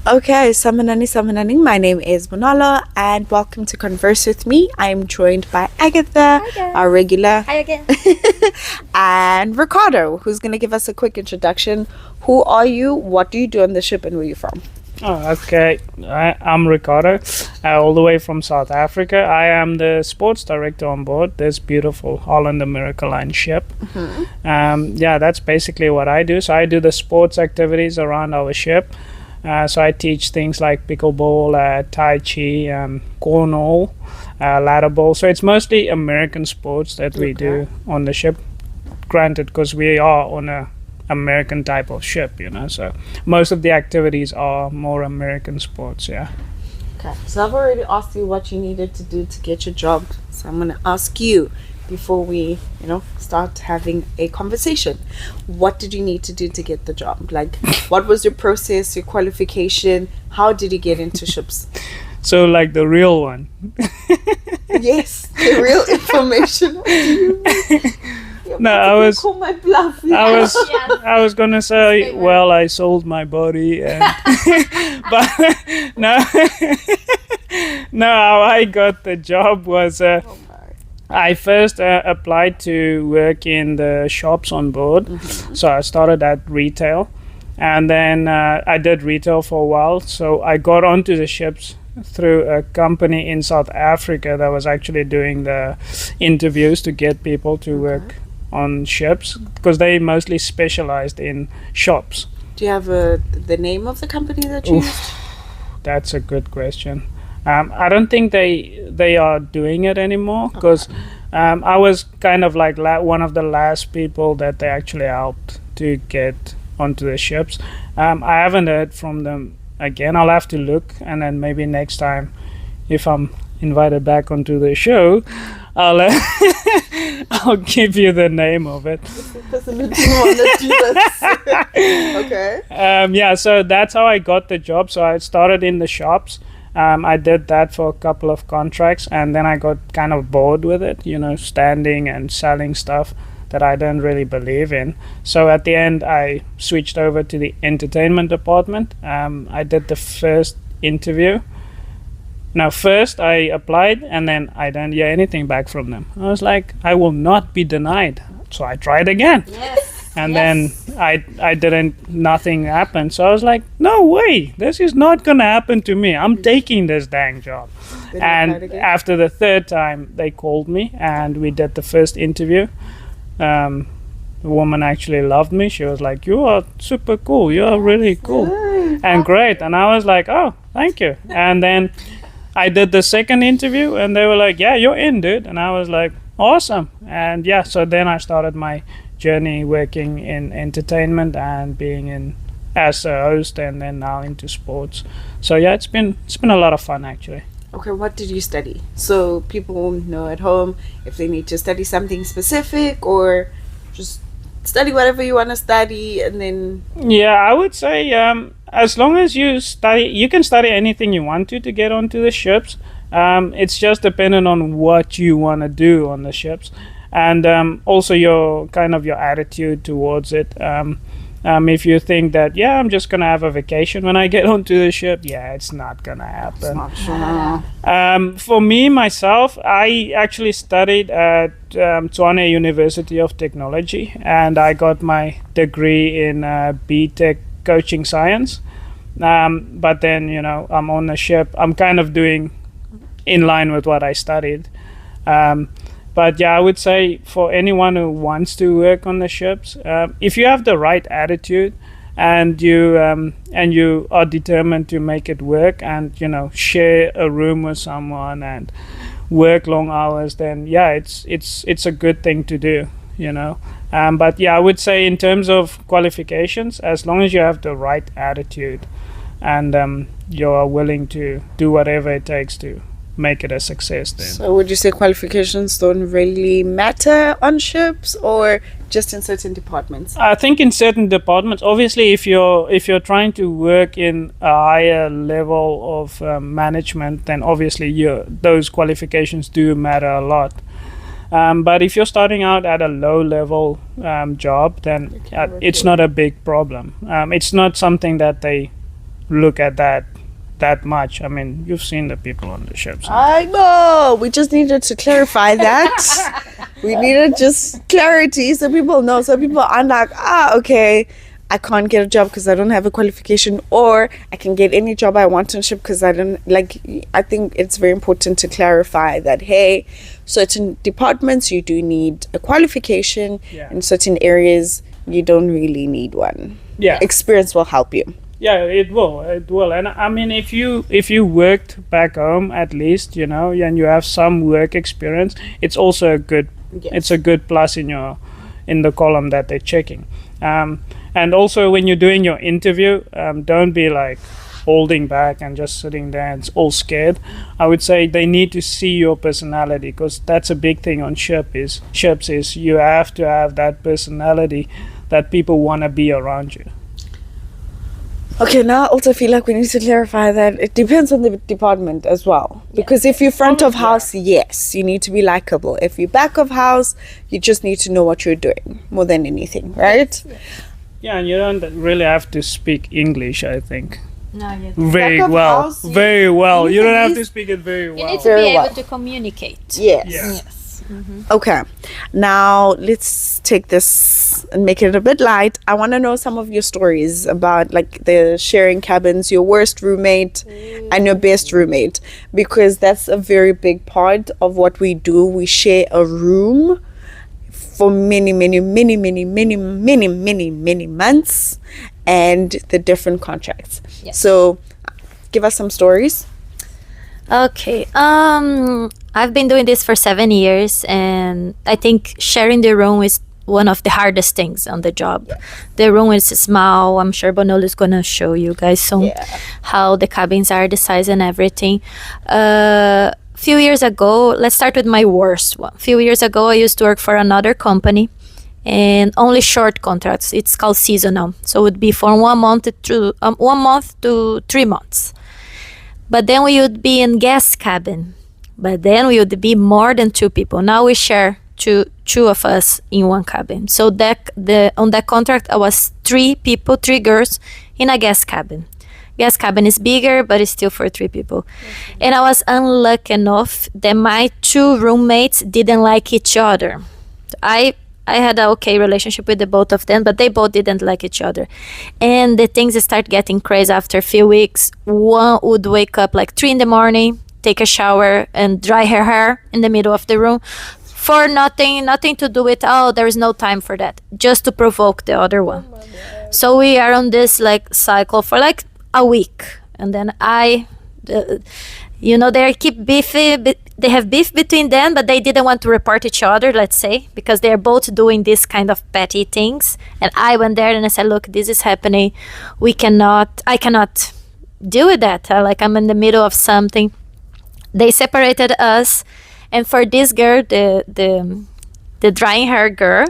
Okay, Samanani, my name is Bonolo, and welcome to Converse with me. I'm joined by Agatha, Hi guys. our regular, Hi again. and Ricardo, who's going to give us a quick introduction. Who are you? What do you do on the ship, and where are you from? Oh, okay. I'm Ricardo, all the way from South Africa. I am the sports director on board this beautiful Holland America Line ship. Yeah, that's basically what I do. So I do the sports activities around our ship. So I teach things like pickleball, tai chi, cornhole, ladder ball. So it's mostly American sports that we do on the ship. Granted, because we are on a American type of ship, so most of the activities are more American sports. Yeah. Okay, so I've already asked you what you needed to do to get your job. So I'm going to ask you before we, start having a conversation. What did you need to do to get the job? Like, what was your process, your qualification? How did you get into ships? So like the real one. Yes, the real information. What do you mean? No, I was. Call my bluff. I was gonna say, well, I sold my body, and but no, no. How I got the job was I first applied to work in the shops on board. So I started at retail, and then I did retail for a while. So I got onto the ships through a company in South Africa that was actually doing the interviews to get people to work on ships, because they mostly specialized in shops. Do you have the name of the company that you used? That's a good question. I don't think they are doing it anymore, because I was kind of like one of the last people that they actually helped to get onto the ships. I haven't heard from them again. I'll have to look, and then maybe next time, if I'm invited back onto the show, I'll give you the name of it. Okay. Yeah, so that's how I got the job. So I started in the shops. I did that for a couple of contracts, and then I got kind of bored with it, standing and selling stuff that I don't really believe in. So at the end, I switched over to the entertainment department. I did the first interview. Now, first I applied, and then I didn't hear anything back from them. I was like, I will not be denied. So I tried again. Yes. And then I didn't, nothing happened. So I was like, no way, this is not going to happen to me. I'm taking this dang job. And after the third time, they called me, and we did the first interview. The woman actually loved me. She was like, you are super cool. You are really cool and great. And I was like, oh, thank you. And then I did the second interview, and they were like, yeah, you're in, dude. And I was like, awesome. And yeah, so then I started my journey working in entertainment and being in as a host, and then now into sports. So yeah, it's been a lot of fun, actually. Okay, what did you study? So people won't know at home if they need to study something specific, or just study whatever you want to study, and then... Yeah, I would say as long as you study, you can study anything you want to get onto the ships. It's just dependent on what you want to do on the ships, and also your attitude towards it. If you think that, I'm just gonna have a vacation when I get onto the ship, it's not gonna happen. It's not sure. For me, myself, I actually studied at Tshwane University of Technology, and I got my degree in B.Tech coaching science. But then, I'm on the ship. I'm kind of doing in line with what I studied. But yeah, I would say for anyone who wants to work on the ships, if you have the right attitude, and you are determined to make it work, and share a room with someone and work long hours, then it's a good thing to do. But yeah, I would say in terms of qualifications, as long as you have the right attitude, and you're willing to do whatever it takes to make it a success, then. So would you say qualifications don't really matter on ships, or just in certain departments? I think in certain departments, obviously, if you're trying to work in a higher level of management, then obviously those qualifications do matter a lot. But if you're starting out at a low level job, then it's not a big problem. It's not something that they look at that much. I mean, you've seen the people on the ships. I know. We just needed to clarify that. We needed just clarity so people know. So people aren't like, okay, I can't get a job because I don't have a qualification, or I can get any job I want on ship because I don't like. I think it's very important to clarify that, hey, certain departments you do need a qualification. Yeah. In certain areas you don't really need one. Yeah. Experience will help you. Yeah, it will. And I mean, if you worked back home at least, you know, and you have some work experience, it's also a good. Yes. It's a good plus in the column that they're checking. And also when you're doing your interview, don't be like holding back and just sitting there and all scared. I would say they need to see your personality, because that's a big thing on ships is you have to have that personality that people want to be around you. Okay, now I also feel like we need to clarify that it depends on the department as well. Because if you're front of house, yes, you need to be likable. If you're back of house, you just need to know what you're doing more than anything, right? Yeah, and you don't really have to speak English, I think. No, you Very Back of well. house, Very well. you You don't need have to to speak it very You well. need to Very be well. able to communicate. Yes. Yes. Okay, now let's take this and make it a bit light. I want to know some of your stories about like the sharing cabins, your worst roommate and your best roommate, because that's a very big part of what we do. We share a room for many months, and the different contracts. Yes. So give us some stories. Okay. I've been doing this for 7 years, and I think sharing the room is one of the hardest things on the job. The room is small. I'm sure Bonolo is gonna show you guys soon how the cabins are, the size and everything. Few years ago, let's start with my worst one. Few years ago, I used to work for another company, and only short contracts. It's called seasonal, so it would be from 1 month to 3 months. But then we would be in guest cabin. But then we would be more than 2 people. Now we share two of us in one cabin. So on that contract, I was 3 people, 3 girls in a guest cabin. Guest cabin is bigger, but it's still for 3 people. And I was unlucky enough that my 2 roommates didn't like each other. I had an okay relationship with the both of them, but they both didn't like each other. And the things start getting crazy after a few weeks. One would wake up like 3 in the morning, take a shower and dry her hair in the middle of the room for nothing to do with, there is no time for that, just to provoke the other one. So we are on this like cycle for like a week, and then they keep beefy. They have beef between them, but they didn't want to report each other, let's say, because they're both doing this kind of petty things. And I went there and I said, look, this is happening. I cannot deal with that. I'm in the middle of something. They separated us, and for this girl, the drying hair girl,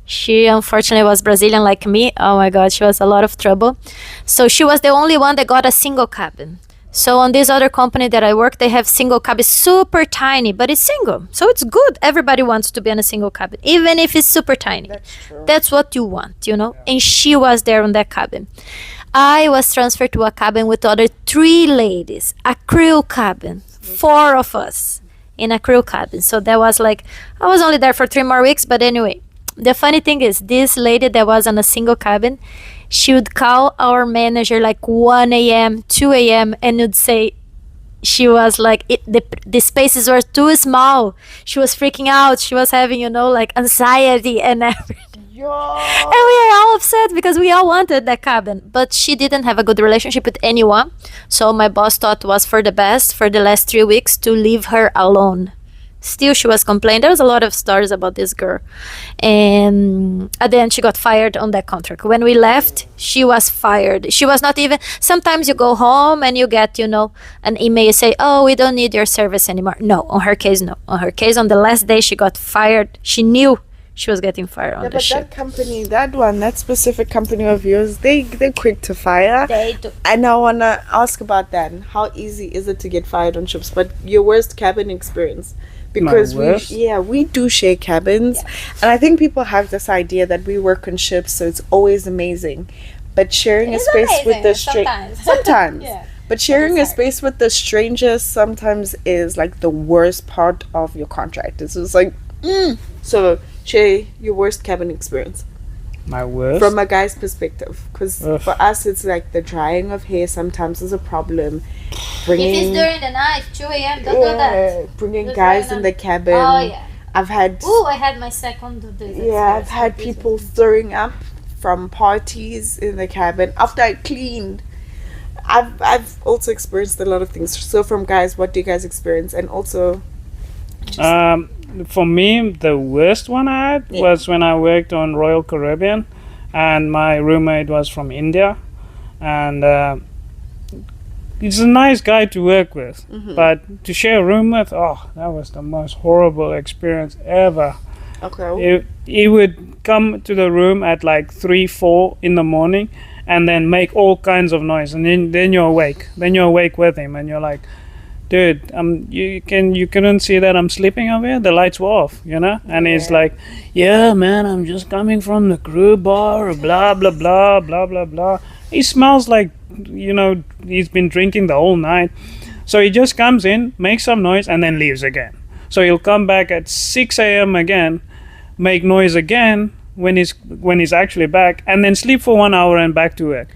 she unfortunately was Brazilian like me. Oh my God, she was a lot of trouble. So she was the only one that got a single cabin. So on this other company that I work, they have single cabin, super tiny, but it's single. So it's good. Everybody wants to be in a single cabin, even if it's super tiny. That's true. That's what you want, And she was there on that cabin. I was transferred to a cabin with other 3 ladies, a crew cabin, 4 of us in a crew cabin. So that was like, I was only there for 3 more weeks, but anyway. The funny thing is, this lady that was on a single cabin, she would call our manager like 1 a.m., 2 a.m. and would say she was like, the spaces were too small. She was freaking out. She was having, like anxiety and everything. And we are all upset because we all wanted that cabin. But she didn't have a good relationship with anyone. So my boss thought it was for the best for the last 3 weeks to leave her alone. Still, she was complaining. There was a lot of stories about this girl. And at the end, she got fired on that contract. When we left, she was fired. She was not even... Sometimes you go home and you get, an email say, we don't need your service anymore. No, on her case, no. On her case, on the last day, she got fired. She knew she was getting fired on the ship. That company, that specific company of yours, they're quick to fire. They do. And I want to ask about that. How easy is it to get fired on ships? But your worst cabin experience? Because we do share cabins, and I think people have this idea that we work on ships, so it's always amazing. but sharing a It's space with amazing the stranger sometimes. Yeah. But sharing a hard. space with the strangers sometimes is like the worst part of your contract. It's just like, So, Shay, your worst cabin experience My worst. from a guy's perspective, because Ugh. for us it's like the drying of hair sometimes is a problem. If Bringing it's during the night, 2 a.m., don't do that. bringing Just guys right in now. the cabin. Oh, yeah. I've had Ooh, I had my second I've had people throwing up from parties in the cabin after I cleaned. I've also experienced a lot of things. So from guys, what do you guys experience? And also, For me, the worst one I had Yeah. was when I worked on Royal Caribbean, and my roommate was from India, and he's a nice guy to work with, but to share a room with, that was the most horrible experience ever. okay, He would come to the room at like 3-4 in the morning and then make all kinds of noise, and then you're awake. Then you're awake with him, and you're like, dude, you couldn't see that I'm sleeping over here? The lights were off, you know? And he's Yeah. like, yeah, man, I'm just coming from the crew bar, blah, blah, blah, blah, blah, blah. He smells like, he's been drinking the whole night. So he just comes in, makes some noise, and then leaves again. So he'll come back at 6 a.m. again, make noise again when he's actually back, and then sleep for 1 hour and back to work.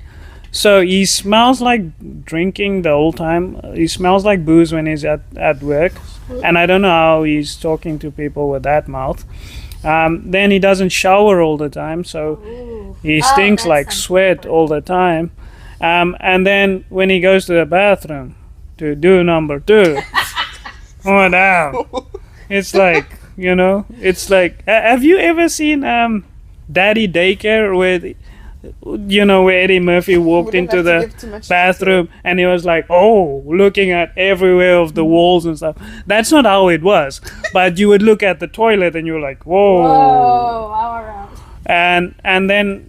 So he smells like drinking the whole time. He smells like booze when he's at work, and I don't know how he's talking to people with that mouth. Then he doesn't shower all the time, so he stinks that's like sweat all the time. And then when he goes to the bathroom to do number 2, oh damn, it's like, it's like, have you ever seen Daddy Daycare with, where Eddie Murphy walked Wouldn't into have to the give too much bathroom and he was like, looking at everywhere of the walls and stuff. That's not how it was. But you would look at the toilet and you were like, whoa. all around. And then,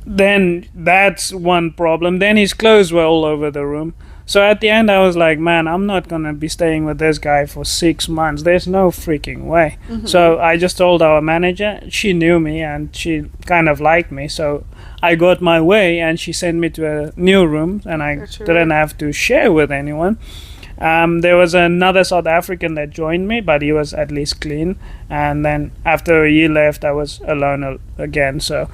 then that's one problem. Then his clothes were all over the room. So at the end I was like, man, I'm not gonna be staying with this guy for 6 months. There's no freaking way. So I just told our manager. She knew me and she kind of liked me, so I got my way and she sent me to a new room and I Gotcha. didn't have to share with anyone. There was another South African that joined me, but he was at least clean, and then after he left I was alone again. So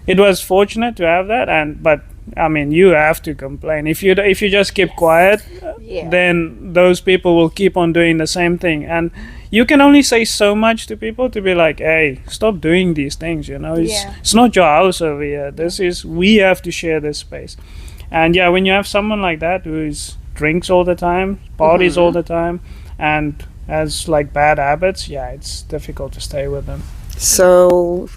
it was fortunate to have that, but I mean, you have to complain. If you just keep quiet, Yeah. then those people will keep on doing the same thing. And you can only say so much to people to be like, hey, stop doing these things, It's not your house over here. We have to share this space. And yeah, when you have someone like that who drinks all the time, parties all the time, and has like bad habits, it's difficult to stay with them. So,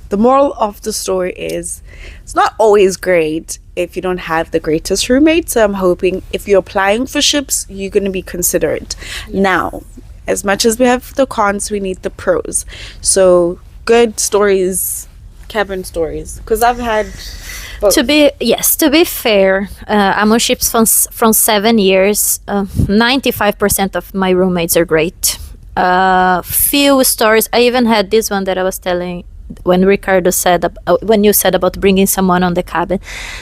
the moral of the story is it's not always great if you don't have the greatest roommate. So I'm hoping if you're applying for ships, you're going to be considerate. Now, as much as we have the cons, we need the pros. So good stories, cabin stories, because I've had both. To be fair, I'm on ships from 7 years. 95% of my roommates are great. Few stories. I even had this one that I was telling when Ricardo said when you said about bringing someone on the cabin.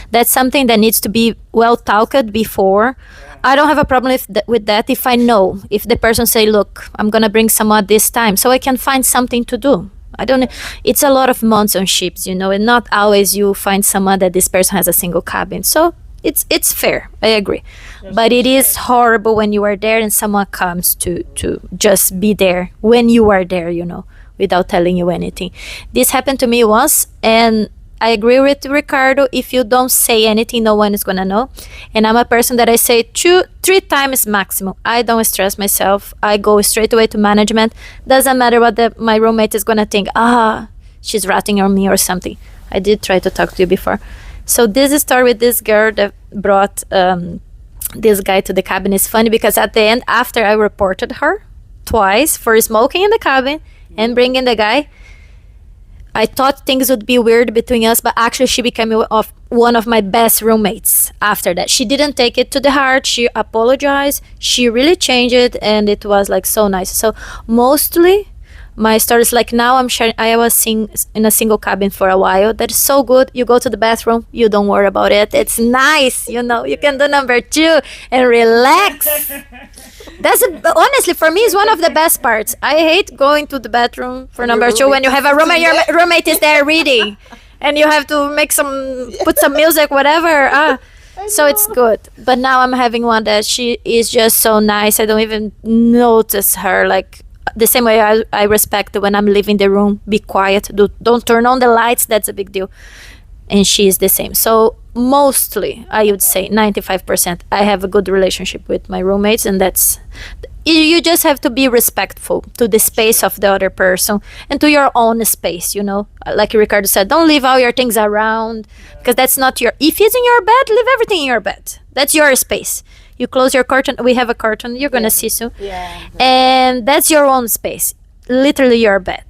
That's something that needs to be well talked before. I don't have a problem with that if I know, if the person say, look, I'm gonna bring someone this time, so I can find something to do. I don't. It's a lot of months on ships, and not always you find someone that this person has a single cabin. So it's fair. I agree, but it is horrible when you are there and someone comes to just be there when you are there, without telling you anything. This happened to me once, and I agree with Ricardo. If you don't say anything, no one is gonna know. And I'm a person that I say 2-3 times maximum. I don't stress myself. I go straight away to management. Doesn't matter what my roommate is gonna think. She's ratting on me or something. I did try to talk to you before. So this story with this girl that brought this guy to the cabin is funny because at the end, after I reported her twice for smoking in the cabin and bringing the guy, I thought things would be weird between us, but actually she became one of my best roommates after that. She didn't take it to the heart. She apologized. She really changed it, and it was like so nice. So mostly My story is like now I'm sharing. I was seeing in a single cabin for a while. That is so good. You go to the bathroom, you don't worry about it. It's nice, you know. You can do number 2 and relax. That's honestly for me is one of the best parts. I hate going to the bathroom for number 2 when you have a roommate. Your roommate is there reading, and you have to put some music, whatever. So it's good. But now I'm having one that she is just so nice. I don't even notice her. Like the same way I respect when I'm leaving the room. Be quiet. Don't turn on the lights. That's a big deal. And she is the same. So mostly, I would say 95%, I have a good relationship with my roommates, and that's you just have to be respectful to the space of the other person and to your own space, you know. Like Ricardo said, don't leave all your things around, because that's not your, if it's in your bed, leave everything in your bed. That's your space. You close your curtain. We have a curtain, you're gonna see soon. And that's your own space, literally your bed.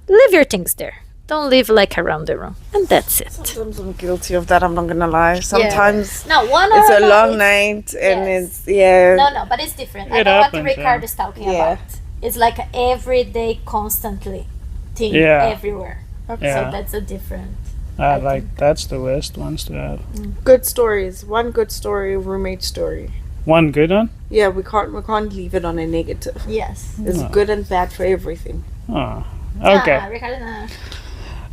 Leave your things there. Don't leave like around the room, and that's it. Sometimes I'm guilty of that. I'm not gonna lie. Sometimes No, it's a long night, and it's No, but it's different. I It know happens, what Ricardo is talking about. It's like a everyday, constantly thing everywhere. Okay. So that's a different. Like that's the worst ones to have. Good stories. One good story, roommate story. One good one. Yeah, we can't leave it on a negative. Yes. There's good and bad for everything. Oh, okay. Ricardo, no.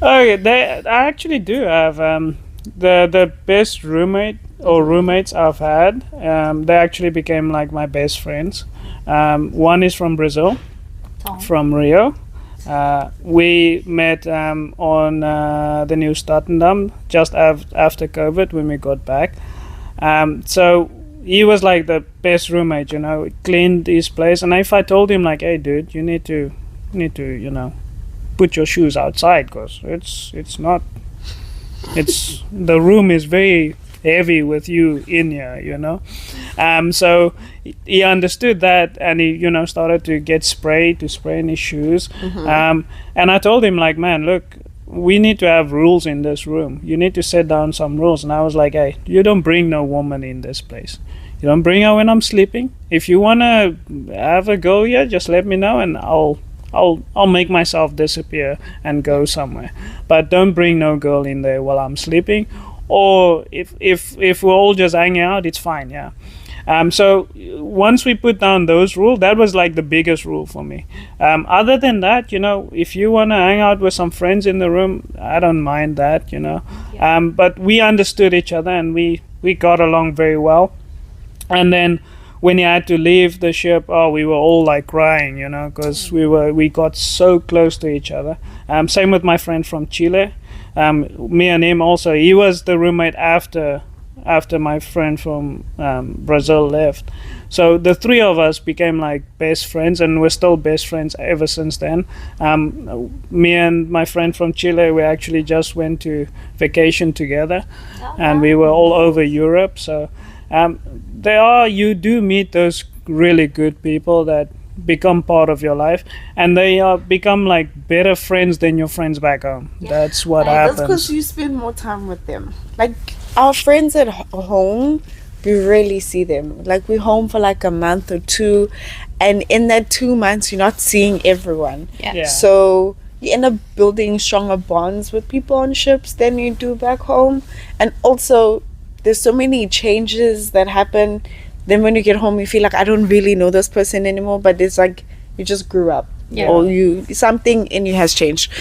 Okay, I actually do have the best roommate or roommates I've had. They actually became like my best friends. One is from Brazil, Tom. from Rio. We met on the new Statendam just after COVID when we got back. So he was like the best roommate, you know. Cleaned his place, and if I told him like, "Hey, dude, you need to, you know, put your shoes outside because it's not, it's the room is very heavy with you in here, you know." So he understood that, and he, you know, started to get spray in his shoes. And I told him like, "Man, look, we need to have rules in this room. You need to set down some rules." And I was like, "Hey, you don't bring no woman in this place. You don't bring her when I'm sleeping. If you wanna have a go here, just let me know, and I'll make myself disappear and go somewhere. But don't bring no girl in there while I'm sleeping. Or if we're all just hanging out, it's fine, yeah." So once we put down those rules, that was like the biggest rule for me. Other than that, you know, if you want to hang out with some friends in the room, I don't mind that, you know. But we understood each other, and we got along very well. And then when he had to leave the ship, we were all like crying, you know, because we got so close to each other. Same with my friend from Chile. Me and him also. He was the roommate after my friend from Brazil left. So the three of us became like best friends, and we're still best friends ever since then. Me and my friend from Chile, we actually just went to vacation together, and we were all over Europe. So you do meet those really good people that become part of your life, and they become like better friends than your friends back home. That's what happens. That's because you spend more time with them. Like our friends at home, we rarely see them. Like we're home for like a month or two, and in that 2 months you're not seeing everyone. Yeah. So you end up building stronger bonds with people on ships than you do back home. And also there's so many changes that happen. Then when you get home, you feel like I don't really know this person anymore, but it's like you just grew up, or something in you has changed.